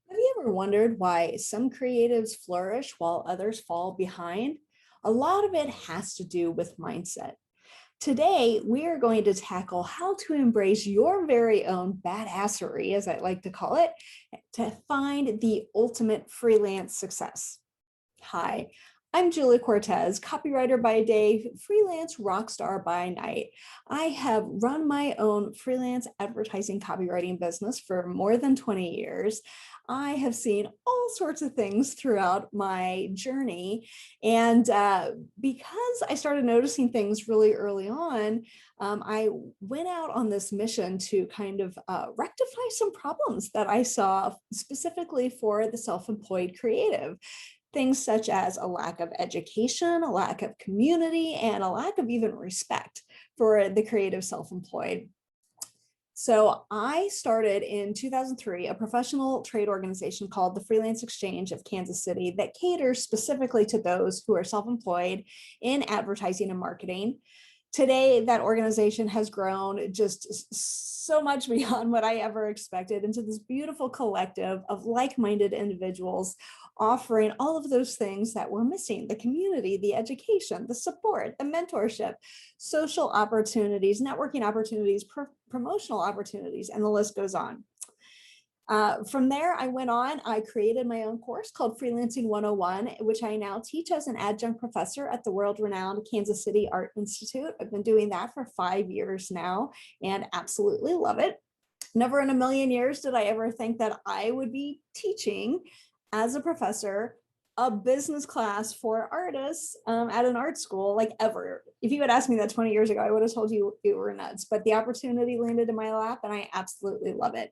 Have you ever wondered why some creatives flourish while others fall behind? A lot of it has to do with mindset. Today, we are going to tackle how to embrace your very own badassery, as I like to call it, to find the ultimate freelance success. Hi, I'm Julie Cortez, copywriter by day, freelance rock star by night. I have run my own freelance advertising copywriting business for more than 20 years. I have seen all sorts of things throughout my journey. And because I started noticing things really early on, I went out on this mission to kind of rectify some problems that I saw specifically for the self-employed creative. Things such as a lack of education, a lack of community, and a lack of even respect for the creative self-employed. So I started in 2003 a professional trade organization called the Freelance Exchange of Kansas City that caters specifically to those who are self-employed in advertising and marketing. Today, that organization has grown just so much beyond what I ever expected into this beautiful collective of like-minded individuals offering all of those things that we're missing: the community, the education, the support, the mentorship, social opportunities, networking opportunities, promotional opportunities, and the list goes on. From there, I went on, I created my own course called Freelancing 101, which I now teach as an adjunct professor at the world-renowned Kansas City Art Institute. I've been doing that for 5 years now and absolutely love it. Never in a million years did I ever think that I would be teaching as a professor a business class for artists at an art school, like ever. If you had asked me that 20 years ago, I would have told you you were nuts, but the opportunity landed in my lap and I absolutely love it.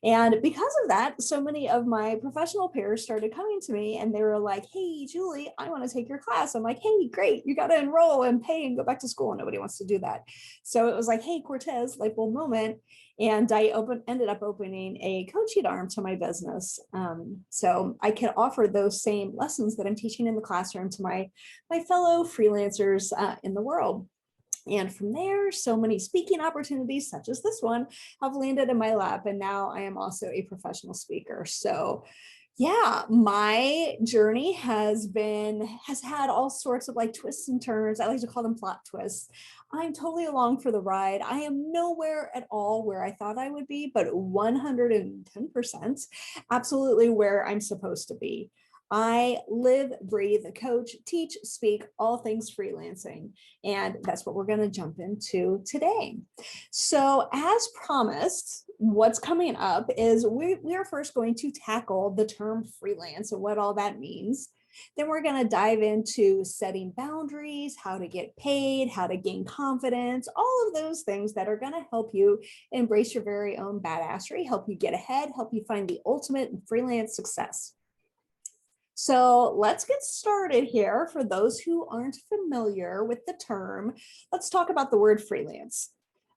And because of that, so many of my professional peers started coming to me and they were like, hey, Julie, I want to take your class. I'm like, hey, great. You got to enroll and pay and go back to school. And nobody wants to do that. So it was like, hey, Cortez, light bulb moment. And I ended up opening a coaching arm to my business. So I can offer those same lessons that I'm teaching in the classroom to my fellow freelancers in the world. And from there, so many speaking opportunities, such as this one, have landed in my lap. And now I am also a professional speaker. So yeah, my journey has had all sorts of like twists and turns. I like to call them plot twists. I'm totally along for the ride. I am nowhere at all where I thought I would be, but 110% absolutely where I'm supposed to be. I live, breathe, coach, teach, speak, all things freelancing. And that's what we're going to jump into today. So as promised, what's coming up is we are first going to tackle the term freelance and what all that means. Then we're going to dive into setting boundaries, how to get paid, how to gain confidence, all of those things that are going to help you embrace your very own badassery, help you get ahead, help you find the ultimate freelance success. So let's get started here. For those who aren't familiar with the term, let's talk about the word freelance.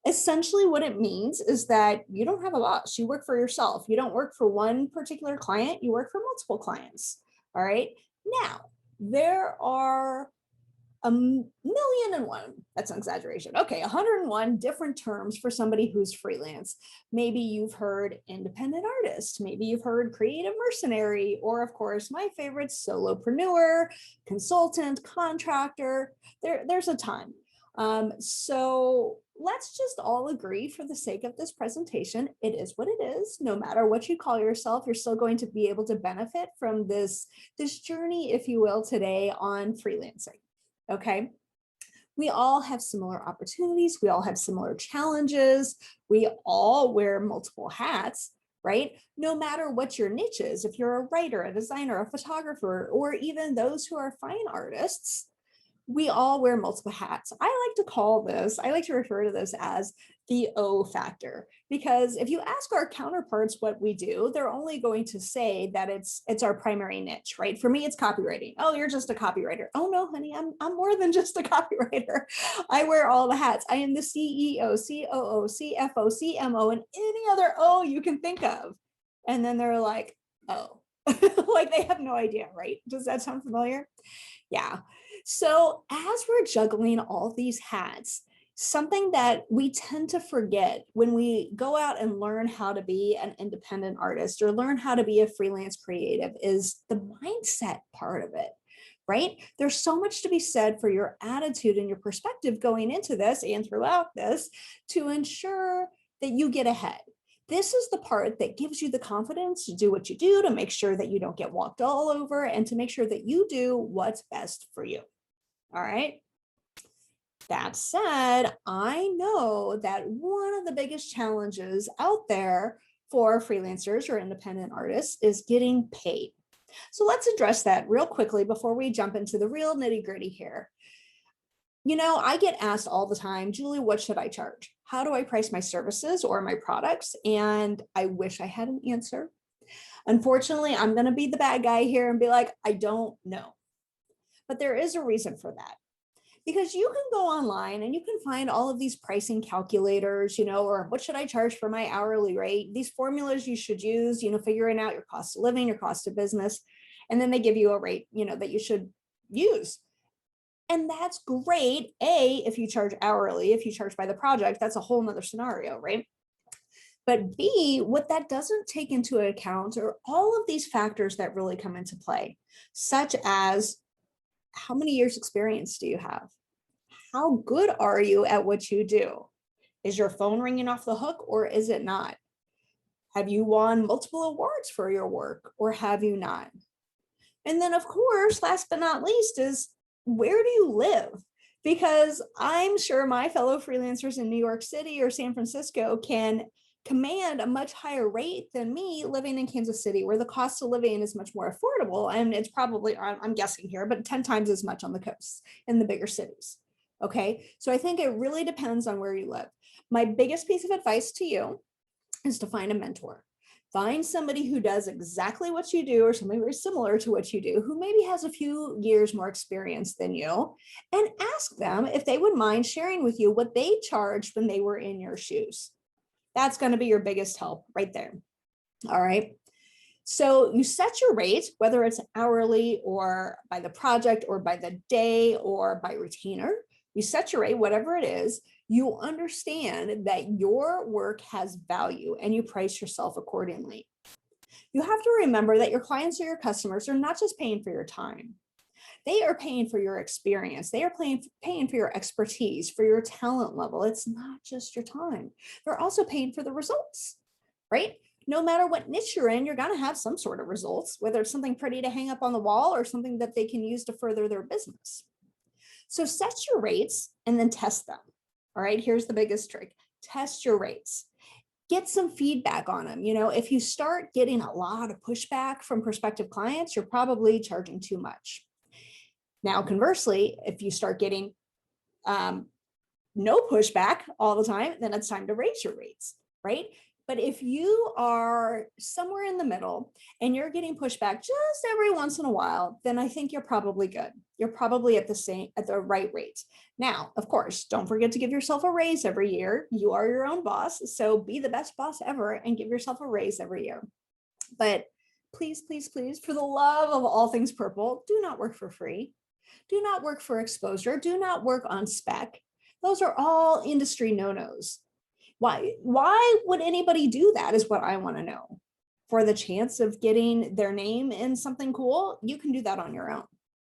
Essentially what it means is that you don't have a boss, you work for yourself. You don't work for one particular client, you work for multiple clients, all right? Now, there are a million and one, that's an exaggeration. Okay, 101 different terms for somebody who's freelance. Maybe you've heard independent artist, maybe you've heard creative mercenary, or of course, my favorite, solopreneur, consultant, contractor. There's a ton. So let's just all agree for the sake of this presentation, it is what it is. No matter what you call yourself, you're still going to be able to benefit from this journey, if you will, today on freelancing. Okay, we all have similar opportunities. We all have similar challenges. We all wear multiple hats, right? No matter what your niche is, if you're a writer, a designer, a photographer, or even those who are fine artists, we all wear multiple hats. I like to refer to this as the O factor, because if you ask our counterparts what we do, they're only going to say that it's our primary niche, right? For me, it's copywriting. Oh, you're just a copywriter. Oh no, honey, I'm more than just a copywriter. I wear all the hats. I am the CEO, COO, CFO, CMO, and any other O you can think of. And then they're like, oh, like they have no idea, right? Does that sound familiar? Yeah. So as we're juggling all these hats, Something that we tend to forget when we go out and learn how to be an independent artist or learn how to be a freelance creative is the mindset part of it, right? There's so much to be said for your attitude and your perspective going into this and throughout this to ensure that you get ahead. This is the part that gives you the confidence to do what you do, to make sure that you don't get walked all over, and to make sure that you do what's best for you. All right. That said, I know that one of the biggest challenges out there for freelancers or independent artists is getting paid. So let's address that real quickly before we jump into the real nitty-gritty here. You know, I get asked all the time, Julie, what should I charge? How do I price my services or my products? And I wish I had an answer. Unfortunately, I'm going to be the bad guy here and be like, I don't know. But there is a reason for that. Because you can go online and you can find all of these pricing calculators, or what should I charge for my hourly rate? These formulas you should use, figuring out your cost of living, your cost of business, and then they give you a rate, that you should use. And that's great. If you charge hourly, if you charge by the project, that's a whole nother scenario, right? But B, what that doesn't take into account are all of these factors that really come into play, such as how many years experience do you have? How good are you at what you do? Is your phone ringing off the hook or is it not? Have you won multiple awards for your work or have you not? And then of course, last but not least is where do you live? Because I'm sure my fellow freelancers in New York City or San Francisco can command a much higher rate than me living in Kansas City, where the cost of living is much more affordable. And it's probably, I'm guessing here, but 10 times as much on the coast in the bigger cities. Okay, so I think it really depends on where you live. My biggest piece of advice to you is to find a mentor. Find somebody who does exactly what you do or something very similar to what you do, who maybe has a few years more experience than you, and ask them if they would mind sharing with you what they charged when they were in your shoes. That's going to be your biggest help right there. All right. So you set your rate, whether it's hourly or by the project or by the day or by retainer. You set your rate, whatever it is, you understand that your work has value and you price yourself accordingly. You have to remember that your clients or your customers are not just paying for your time. They are paying for your experience. They are paying for your expertise, for your talent level. It's not just your time. They're also paying for the results, right? No matter what niche you're in, you're going to have some sort of results, whether it's something pretty to hang up on the wall or something that they can use to further their business. So set your rates and then test them. All right, here's the biggest trick. Test your rates. Get some feedback on them. If you start getting a lot of pushback from prospective clients, you're probably charging too much. Now, conversely, if you start getting no pushback all the time, then it's time to raise your rates, right? But if you are somewhere in the middle and you're getting pushback just every once in a while, then I think you're probably good. You're probably at the right rate. Now, of course, don't forget to give yourself a raise every year. You are your own boss, so be the best boss ever and give yourself a raise every year. But please, please, please, for the love of all things purple, do not work for free. Do not work for exposure. Do not work on spec. Those are all industry no-nos. Why would anybody do that is what I want to know. For the chance of getting their name in something cool, you can do that on your own.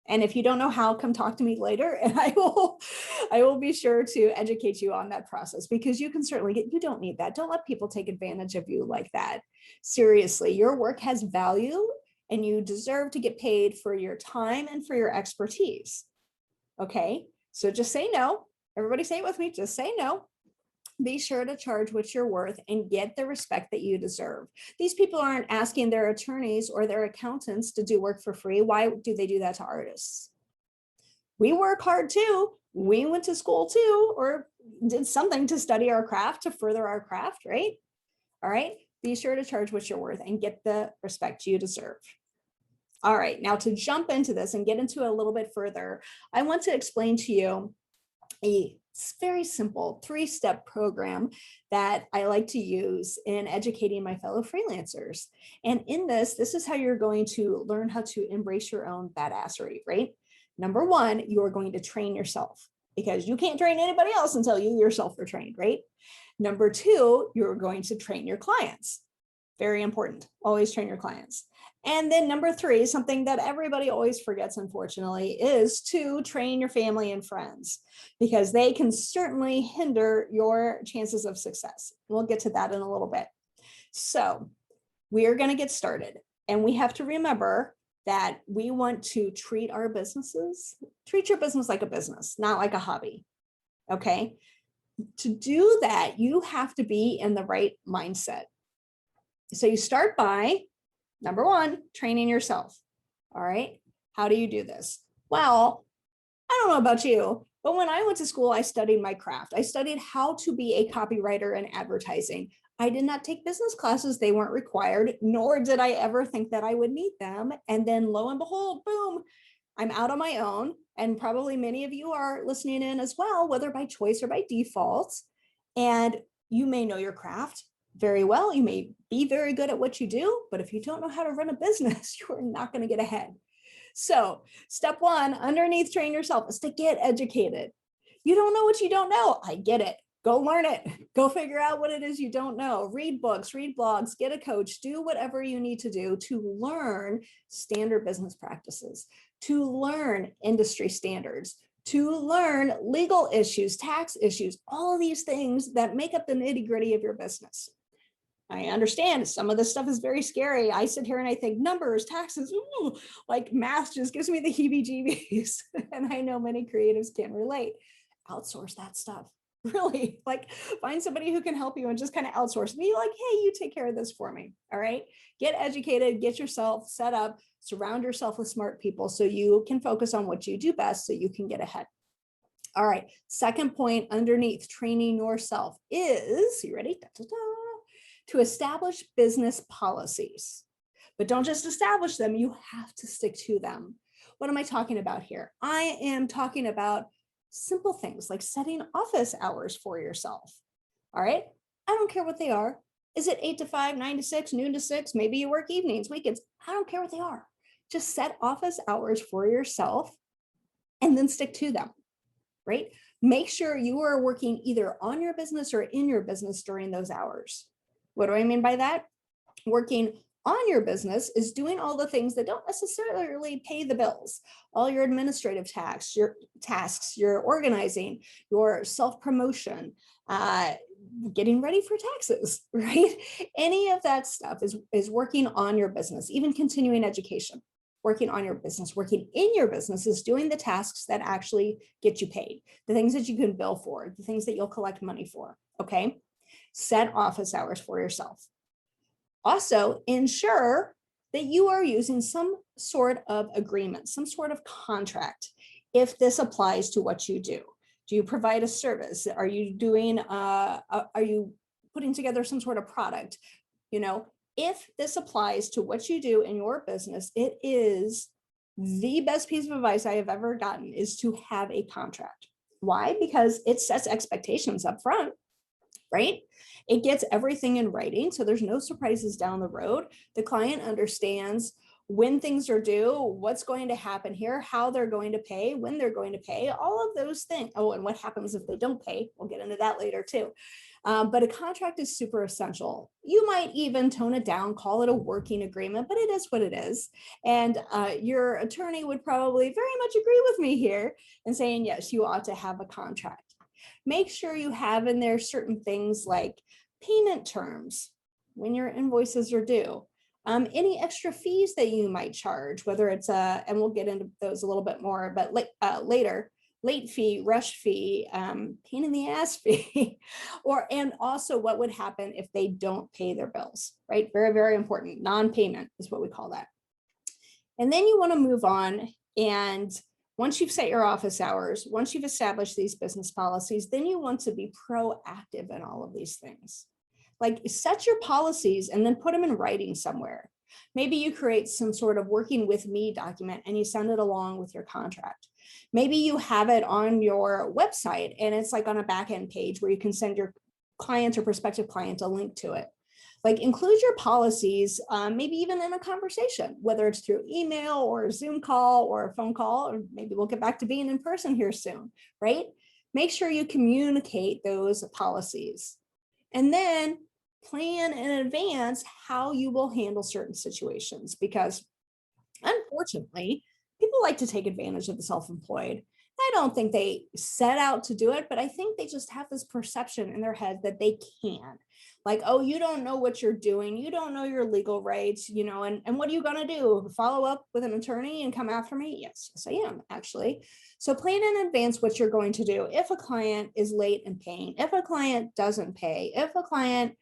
And if you don't know how, come talk to me later and I will be sure to educate you on that process, because you can certainly you don't need that. Don't let people take advantage of you like that. Seriously, your work has value and you deserve to get paid for your time and for your expertise. Okay, so just say no. Everybody say it with me, just say no. Be sure to charge what you're worth and get the respect that you deserve. These people aren't asking their attorneys or their accountants to do work for free. Why do they do that to artists? We work hard too. We went to school too, or did something to study our craft, to further our craft, right? All right, be sure to charge what you're worth and get the respect you deserve. All right, now to jump into this and get into it a little bit further, I want to explain to you a very simple 3-step program that I like to use in educating my fellow freelancers. And in this is how you're going to learn how to embrace your own badassery, right? Number one, you are going to train yourself. because you can't train anybody else until you yourself are trained, right? Number two, you're going to train your clients. Very important. Always train your clients. And then number three, something that everybody always forgets, unfortunately, is to train your family and friends, because they can certainly hinder your chances of success. We'll get to that in a little bit. So we are going to get started. And we have to remember that we want to treat your business like a business, not like a hobby. Okay. To do that, you have to be in the right mindset. So you start by, number one, training yourself. All right. How do you do this? Well, I don't know about you, but when I went to school, I studied my craft. I studied how to be a copywriter in advertising. I did not take business classes. They weren't required, nor did I ever think that I would need them. And then lo and behold, boom, I'm out on my own. And probably many of you are listening in as well, whether by choice or by default. And you may know your craft very well. You may be very good at what you do, but if you don't know how to run a business, you are not going to get ahead. So step one, underneath train yourself, is to get educated. You don't know what you don't know. I get it. Go learn it. Go figure out what it is you don't know. Read books, read blogs, get a coach, do whatever you need to do to learn standard business practices, to learn industry standards, to learn legal issues, tax issues, all of these things that make up the nitty-gritty of your business. I understand some of this stuff is very scary. I sit here and I think numbers, taxes, ooh, like math just gives me the heebie-jeebies. And I know many creatives can relate. Outsource that stuff. Really, like find somebody who can help you and just kind of outsource. Be like, hey, you take care of this for me. All right. Get educated, get yourself set up, surround yourself with smart people so you can focus on what you do best so you can get ahead. All right. Second point underneath training yourself is, you ready? Da, da, da, to establish business policies. But don't just establish them, you have to stick to them. What am I talking about here? I am talking about simple things like setting office hours for yourself. All right. I don't care what they are. Is it 8 to 5, 9 to 6, noon to 6? Maybe you work evenings, weekends. I don't care what they are. Just set office hours for yourself and then stick to them, right? Make sure you are working either on your business or in your business during those hours. What do I mean by that? Working on your business is doing all the things that don't necessarily pay the bills, all your administrative tasks, your organizing, your self-promotion, getting ready for taxes, right? Any of that stuff is working on your business, even continuing education, working on your business. Working in your business is doing the tasks that actually get you paid, the things that you can bill for, the things that you'll collect money for, okay? Set office hours for yourself. Also, ensure that you are using some sort of agreement, some sort of contract, if this applies to what you do. Do you provide a service? Are you doing, are you putting together some sort of product? You know, if this applies to what you do in your business, it is the best piece of advice I have ever gotten is to have a contract. Why? Because it sets expectations up front, right? It gets everything in writing, so there's no surprises down the road. The client understands when things are due, what's going to happen here, how they're going to pay, when they're going to pay, all of those things. Oh, and what happens if they don't pay? We'll get into that later too. But a contract is super essential. You might even tone it down, call it a working agreement, but it is what it is. And your attorney would probably very much agree with me here in saying, yes, you ought to have a contract. Make sure you have in there certain things like payment terms, when your invoices are due, any extra fees that you might charge, whether it's and we'll get into those a little bit more, but later, late fee, rush fee, pain in the ass fee, and also what would happen if they don't pay their bills, right? Very, very important. Non-payment is what we call that. And then you want to move on, and once you've set your office hours, once you've established these business policies, then you want to be proactive in all of these things. Like set your policies and then put them in writing somewhere. Maybe you create some sort of working with me document and you send it along with your contract. Maybe you have it on your website and it's like on a back-end page where you can send your client or prospective client a link to it. Like include your policies, maybe even in a conversation, whether it's through email or a Zoom call or a phone call, or maybe we'll get back to being in person here soon, right? Make sure you communicate those policies. And then plan in advance how you will handle certain situations, because unfortunately, people like to take advantage of the self-employed. I don't think they set out to do it, but I think they just have this perception in their head that they can. Like, oh, you don't know what you're doing. You don't know your legal rights, and what are you going to do? Follow up with an attorney and come after me? Yes, I am actually. So plan in advance what you're going to do. If a client is late in paying, if a client doesn't pay, if a client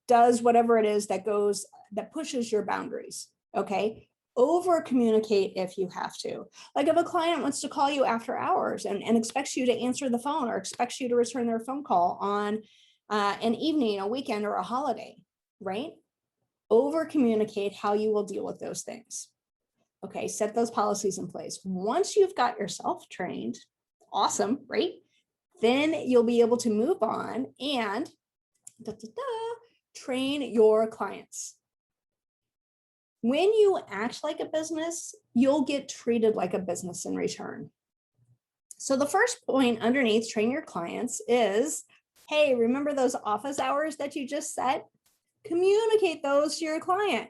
does whatever it is that pushes your boundaries, okay? Over communicate if you have to. Like if a client wants to call you after hours and expects you to answer the phone, or expects you to return their phone call on an evening, a weekend, or a holiday, right? Over communicate how you will deal with those things. Okay, set those policies in place. Once you've got yourself trained, awesome, right? Then you'll be able to move on and train your clients. When you act like a business, you'll get treated like a business in return. So the first point underneath train your clients is, hey, remember those office hours that you just set? Communicate those to your client.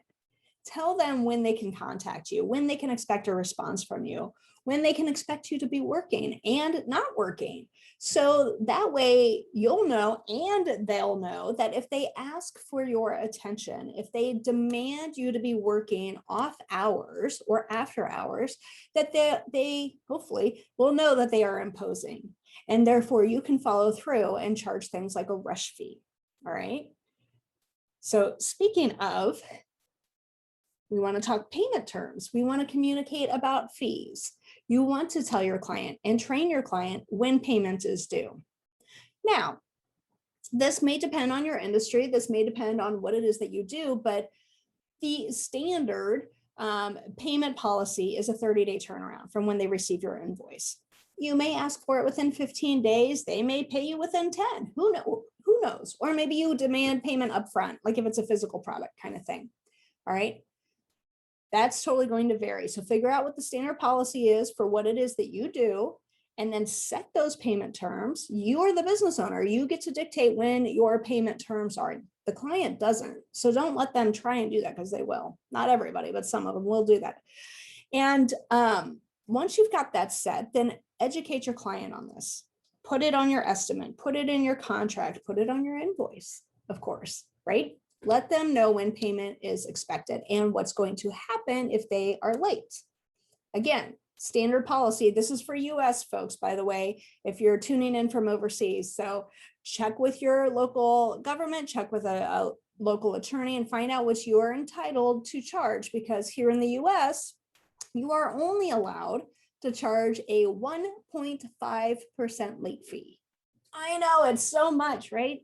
Tell them when they can contact you, when they can expect a response from you, when they can expect you to be working and not working. So that way you'll know and they'll know that if they ask for your attention, if they demand you to be working off hours or after hours, that they hopefully will know that they are imposing. And therefore you can follow through and charge things like a rush fee. All right. So speaking of, we want to talk payment terms. We want to communicate about fees. You want to tell your client and train your client when payment is due. Now, this may depend on your industry. This may depend on what it is that you do, but the standard payment policy is a 30-day turnaround from when they receive your invoice. You may ask for it within 15 days. They may pay you within 10. Who knows? Or maybe you demand payment upfront, like if it's a physical product kind of thing. All right. That's totally going to vary. So figure out what the standard policy is for what it is that you do, and then set those payment terms. You are the business owner. You get to dictate when your payment terms are. The client doesn't. So don't let them try and do that, because they will. Not everybody, but some of them will do that. And once you've got that set, then educate your client on this. Put it on your estimate, put it in your contract, put it on your invoice, of course, right? Let them know when payment is expected and what's going to happen if they are late. Again, standard policy. This is for US folks, by the way, if you're tuning in from overseas. So check with your local government, check with a local attorney, and find out what you are entitled to charge, because here in the US, you are only allowed to charge a 1.5% late fee. I know, it's so much, right?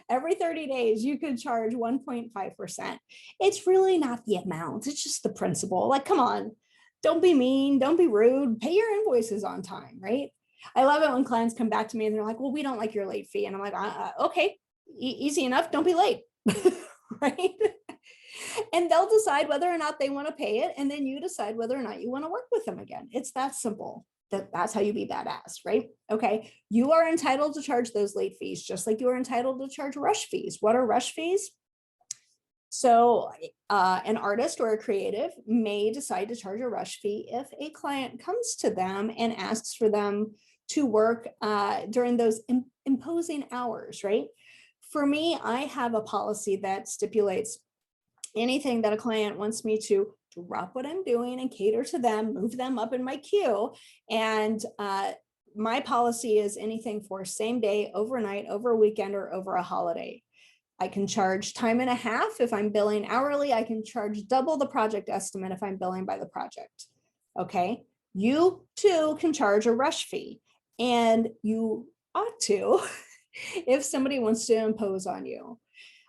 Every 30 days, you could charge 1.5%. It's really not the amount. It's just the principle. Like, come on, don't be mean. Don't be rude. Pay your invoices on time, right? I love it when clients come back to me and they're like, well, we don't like your late fee. And I'm like, okay, easy enough. Don't be late, right? And they'll decide whether or not they want to pay it. And then you decide whether or not you want to work with them again. It's that simple. That's how you be badass, right? Okay, you are entitled to charge those late fees, just like you are entitled to charge rush fees. What are rush fees? So an artist or a creative may decide to charge a rush fee if a client comes to them and asks for them to work during those imposing hours, right? For me, I have a policy that stipulates anything that a client wants me to drop what I'm doing and cater to them, move them up in my queue. And my policy is anything for same day, overnight, over a weekend, or over a holiday. I can charge time and a half if I'm billing hourly. I can charge double the project estimate if I'm billing by the project. Okay, you too can charge a rush fee, and you ought to if somebody wants to impose on you.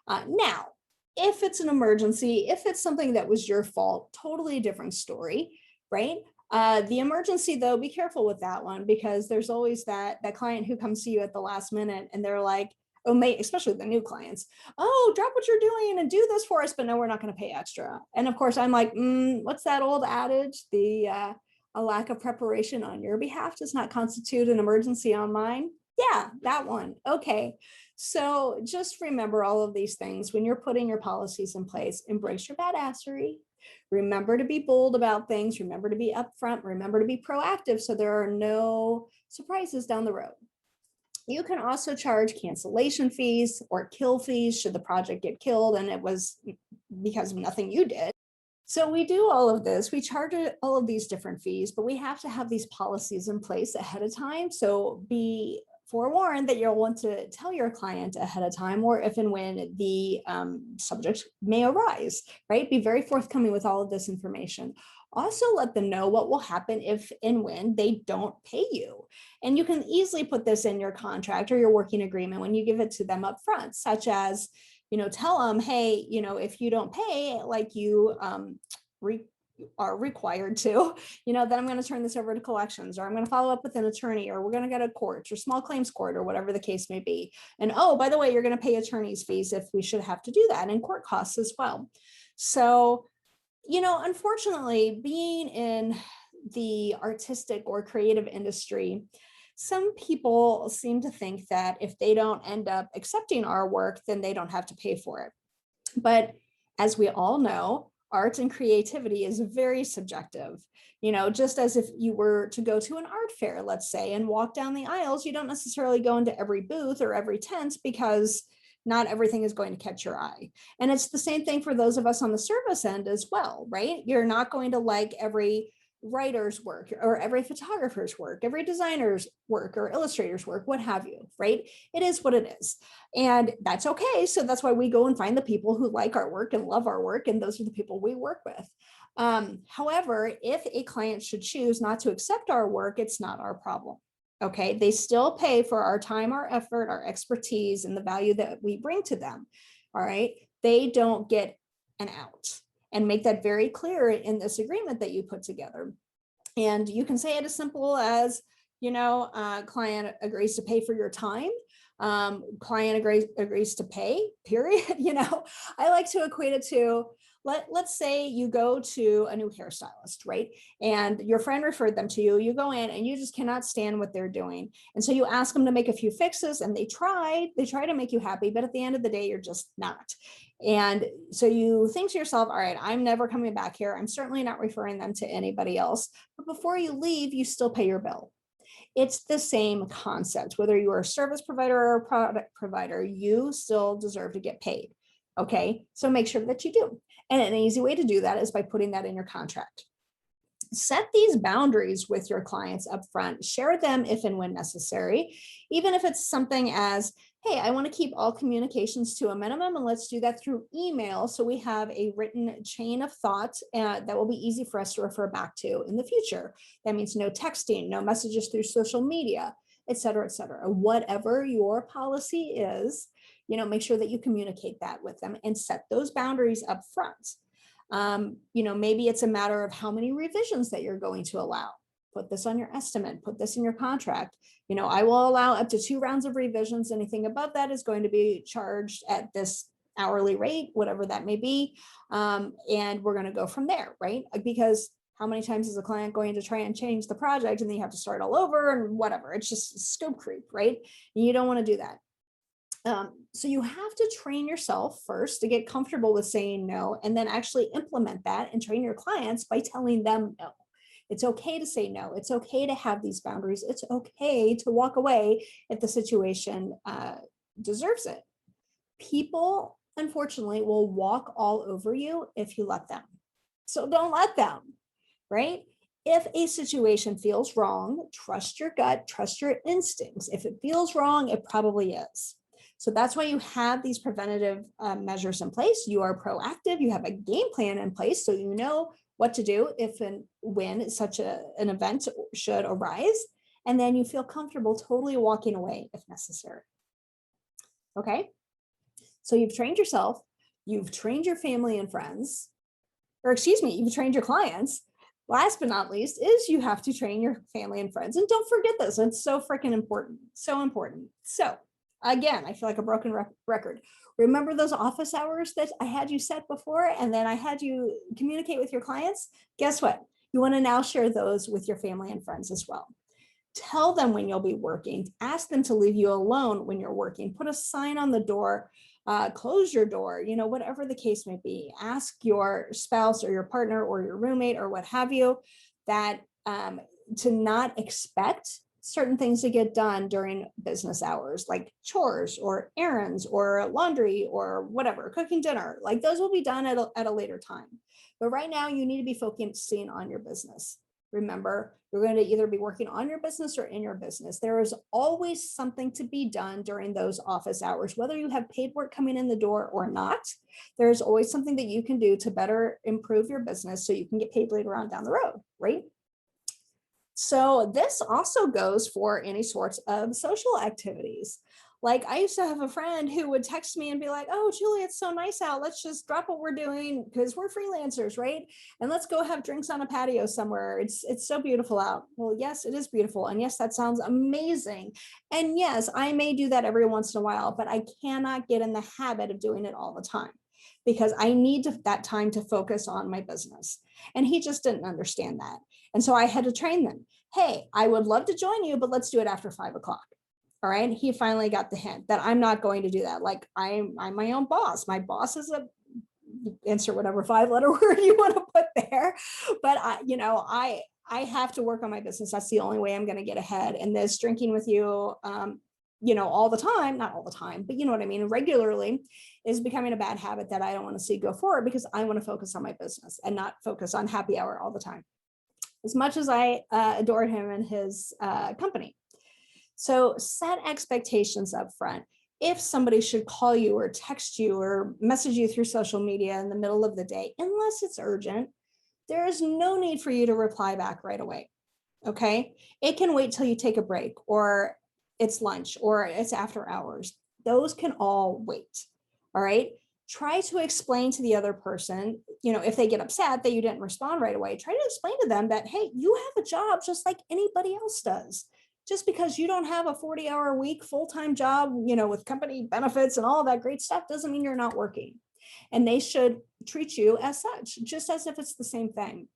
Now, if it's an emergency, if it's something that was your fault, totally different story, right? The emergency, though, be careful with that one, because there's always that client who comes to you at the last minute and they're like, oh, mate, especially the new clients, oh, drop what you're doing and do this for us, but no, we're not going to pay extra. And of course, I'm like, what's that old adage? A lack of preparation on your behalf does not constitute an emergency on mine. Yeah, that one. Okay. So just remember all of these things when you're putting your policies in place. Embrace your badassery. Remember to be bold about things. Remember to be upfront. Remember to be proactive so there are no surprises down the road. You can also charge cancellation fees or kill fees should the project get killed and it was because of nothing you did. So we do all of this. We charge all of these different fees, but we have to have these policies in place ahead of time. So be forewarned that you'll want to tell your client ahead of time, or if and when the subject may arise, right? Be very forthcoming with all of this information. Also let them know what will happen if and when they don't pay you. And you can easily put this in your contract or your working agreement when you give it to them up front, such as, tell them, hey, if you don't pay like you are required to, then I'm going to turn this over to collections, or I'm going to follow up with an attorney, or we're going to go to court or small claims court, or whatever the case may be. And oh, by the way, you're going to pay attorney's fees if we should have to do that, and court costs as well. So, unfortunately, being in the artistic or creative industry, some people seem to think that if they don't end up accepting our work, then they don't have to pay for it. But as we all know, art and creativity is very subjective. Just as if you were to go to an art fair, let's say, and walk down the aisles, you don't necessarily go into every booth or every tent because not everything is going to catch your eye. And it's the same thing for those of us on the service end as well, right? You're not going to like every writer's work or every photographer's work, every designer's work or illustrator's work, what have you, right? It is what it is. And that's okay. So that's why we go and find the people who like our work and love our work. And those are the people we work with. However, if a client should choose not to accept our work, it's not our problem. Okay, they still pay for our time, our effort, our expertise, and the value that we bring to them. All right, they don't get an out. And make that very clear in this agreement that you put together. And you can say it as simple as, client agrees to pay for your time. Client agrees to pay, period. I like to equate it to, let's say you go to a new hairstylist, right? And your friend referred them to you. You go in and you just cannot stand what they're doing. And so you ask them to make a few fixes and they try to make you happy, but at the end of the day, you're just not. And so you think to yourself, all right, I'm never coming back here. I'm certainly not referring them to anybody else. But before you leave, you still pay your bill. It's the same concept. Whether you are a service provider or a product provider, you still deserve to get paid. Okay, so make sure that you do. And an easy way to do that is by putting that in your contract. Set these boundaries with your clients up front. Share them if and when necessary, even if it's something as, hey, I want to keep all communications to a minimum, and let's do that through email so we have a written chain of thought that will be easy for us to refer back to in the future. That means no texting, no messages through social media, et cetera, et cetera. Whatever your policy is, make sure that you communicate that with them and set those boundaries up front. Maybe it's a matter of how many revisions that you're going to allow. Put this on your estimate, put this in your contract. I will allow up to 2 rounds of revisions. Anything above that is going to be charged at this hourly rate, whatever that may be. And we're going to go from there, right? Because how many times is a client going to try and change the project and then you have to start all over and whatever? It's just scope creep, right? And you don't want to do that. So you have to train yourself first to get comfortable with saying no, and then actually implement that and train your clients by telling them no. It's okay to say no. It's okay to have these boundaries. It's okay to walk away if the situation deserves it. People, unfortunately, will walk all over you if you let them. So don't let them, right? If a situation feels wrong, trust your gut, trust your instincts. If it feels wrong, it probably is. So that's why you have these preventative measures in place. You are proactive. You have a game plan in place so you know what to do if and when such an event should arise. And then you feel comfortable totally walking away if necessary. Okay, so you've trained yourself, you've trained your family and friends, or excuse me, you've trained your clients. Last but not least is you have to train your family and friends. And don't forget this, it's so freaking important, so important. So again, I feel like a broken record. Remember those office hours that I had you set before and then I had you communicate with your clients? Guess what? You want to now share those with your family and friends as well. Tell them when you'll be working. Ask them to leave you alone when you're working. Put a sign on the door, close your door, whatever the case may be. Ask your spouse or your partner or your roommate or what have you that to not expect certain things to get done during business hours, like chores or errands or laundry or whatever, cooking dinner. Like those will be done at a later time. But right now you need to be focusing on your business. Remember, you're going to either be working on your business or in your business. There is always something to be done during those office hours, whether you have paid work coming in the door or not. There's always something that you can do to better improve your business so you can get paid later on down the road, right? So this also goes for any sorts of social activities. Like I used to have a friend who would text me and be like, oh, Julie, it's so nice out. Let's just drop what we're doing because we're freelancers, right? And let's go have drinks on a patio somewhere. It's so beautiful out. Well, yes, it is beautiful. And yes, that sounds amazing. And yes, I may do that every once in a while, but I cannot get in the habit of doing it all the time because I need that time to focus on my business. And he just didn't understand that. And so I had to train them. Hey, I would love to join you, but let's do it after 5 o'clock. All right. He finally got the hint that I'm not going to do that. Like I'm my own boss. My boss is insert whatever 5-letter word you want to put there. But I have to work on my business. That's the only way I'm going to get ahead. And this drinking with you, all the time, not all the time, but you know what I mean, regularly is becoming a bad habit that I don't want to see go forward because I want to focus on my business and not focus on happy hour all the time. As much as I adored him and his company. So set expectations up front. If somebody should call you or text you or message you through social media in the middle of the day, unless it's urgent, there is no need for you to reply back right away. Okay. It can wait till you take a break or it's lunch or it's after hours. Those can all wait. All right. Try to explain to the other person, if they get upset that you didn't respond right away, try to explain to them that, hey, you have a job just like anybody else does. Just because you don't have a 40-hour-a-week full-time job, with company benefits and all that great stuff doesn't mean you're not working. And they should treat you as such, just as if it's the same thing.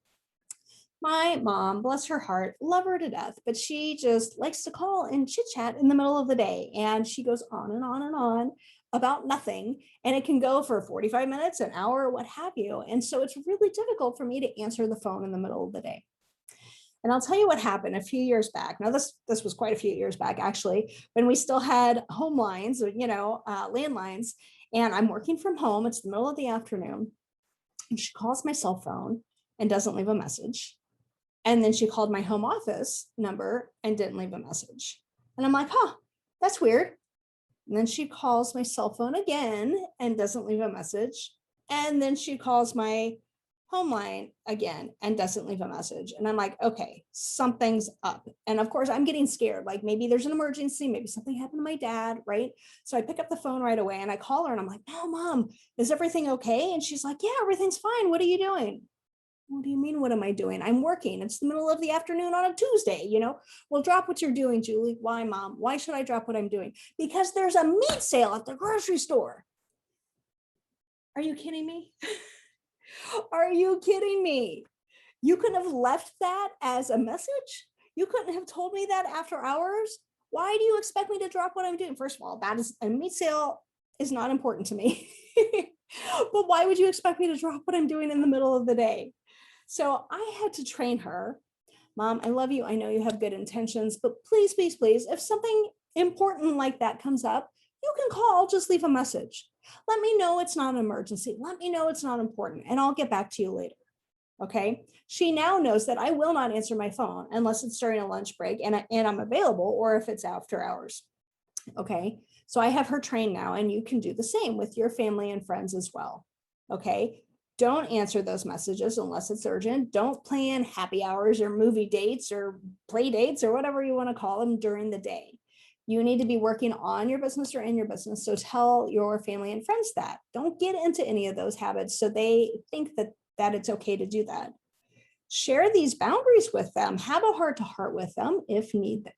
My mom, bless her heart, love her to death, but she just likes to call and chit chat in the middle of the day. And she goes on and on and on about nothing. And it can go for 45 minutes, an hour, what have you. And so it's really difficult for me to answer the phone in the middle of the day. And I'll tell you what happened a few years back. Now, this was quite a few years back, actually, when we still had home lines, landlines, and I'm working from home. It's the middle of the afternoon. And she calls my cell phone and doesn't leave a message. And then she called my home office number and didn't leave a message. And I'm like, that's weird. And then she calls my cell phone again and doesn't leave a message. And then she calls my home line again and doesn't leave a message. And I'm like, okay, something's up. And of course I'm getting scared. Like maybe there's an emergency, maybe something happened to my dad, right? So I pick up the phone right away and I call her and I'm like, no, Mom, is everything okay? And she's like, yeah, everything's fine. What are you doing? What do you mean, what am I doing? I'm working. It's the middle of the afternoon on a Tuesday, Well, drop what you're doing, Julie. Why, Mom? Why should I drop what I'm doing? Because there's a meat sale at the grocery store. Are you kidding me? Are you kidding me? You couldn't have left that as a message? You couldn't have told me that after hours? Why do you expect me to drop what I'm doing? First of all, that is a meat sale is not important to me. But why would you expect me to drop what I'm doing in the middle of the day? So I had to train her. Mom, I love you. I know you have good intentions, but please, please, please, if something important like that comes up, you can call, just leave a message. Let me know it's not an emergency. Let me know it's not important, and I'll get back to you later. Okay. She now knows that I will not answer my phone unless it's during a lunch break and I'm available, or if it's after hours. Okay. So I have her trained now, and you can do the same with your family and friends as well. Okay. Don't answer those messages unless it's urgent. Don't plan happy hours or movie dates or play dates or whatever you want to call them during the day. You need to be working on your business or in your business. So tell your family and friends that. Don't get into any of those habits so they think that it's okay to do that. Share these boundaries with them. Have a heart-to-heart with them if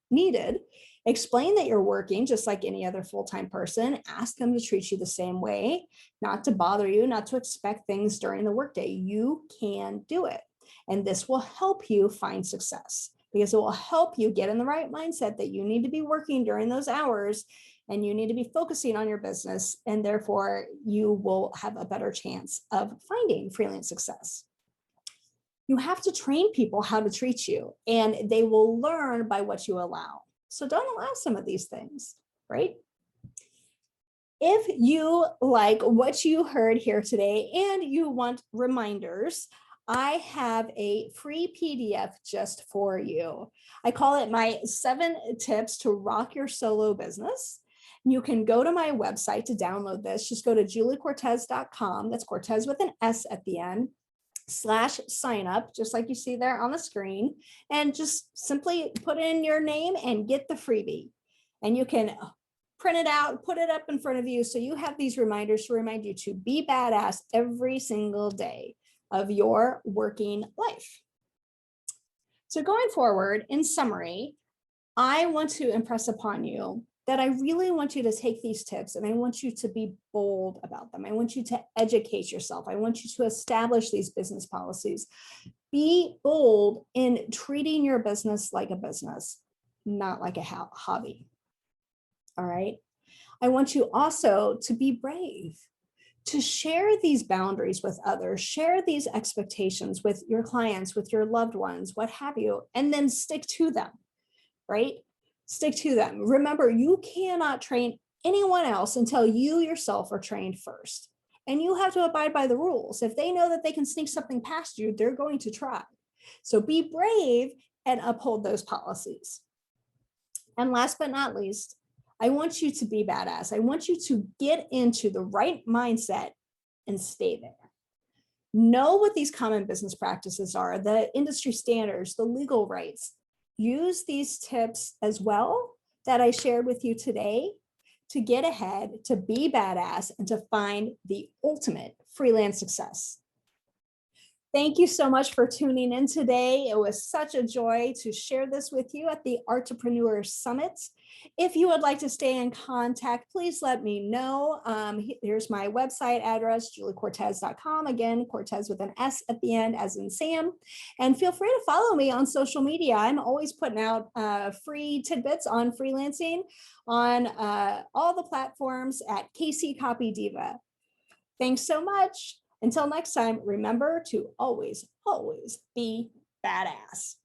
needed. Explain that you're working just like any other full-time person. Ask them to treat you the same way, not to bother you, not to expect things during the workday. You can do it. And this will help you find success because it will help you get in the right mindset that you need to be working during those hours and you need to be focusing on your business. And therefore, you will have a better chance of finding freelance success. You have to train people how to treat you, and they will learn by what you allow. So don't allow some of these things, right? If you like what you heard here today and you want reminders, I have a free PDF just for you. I call it my 7 tips to rock your solo business. You can go to my website to download this. Just go to juliecortez.com. That's Cortez with an S at the end. /sign up, just like you see there on the screen, and just simply put in your name and get the freebie. And you can print it out, put it up in front of you so you have these reminders to remind you to be badass every single day of your working life. So going forward, in summary, I want to impress upon you that I really want you to take these tips and I want you to be bold about them. I want you to educate yourself. I want you to establish these business policies. Be bold in treating your business like a business, not like a hobby. All right. I want you also to be brave, to share these boundaries with others, share these expectations with your clients, with your loved ones, what have you, and then stick to them, right? Stick to them. Remember, you cannot train anyone else until you yourself are trained first. And you have to abide by the rules. If they know that they can sneak something past you, they're going to try. So be brave and uphold those policies. And last but not least, I want you to be badass. I want you to get into the right mindset and stay there. Know what these common business practices are, the industry standards, the legal rights. Use these tips as well that I shared with you today to get ahead, to be badass, and to find the ultimate freelance success. Thank you so much for tuning in today. It was such a joy to share this with you at the Entrepreneur Summit. If you would like to stay in contact, please let me know. Here's my website address, juliecortez.com. Again, Cortez with an S at the end, as in Sam. And feel free to follow me on social media. I'm always putting out free tidbits on freelancing on all the platforms at KC Copy Diva. Thanks so much. Until next time, remember to always, always be badass.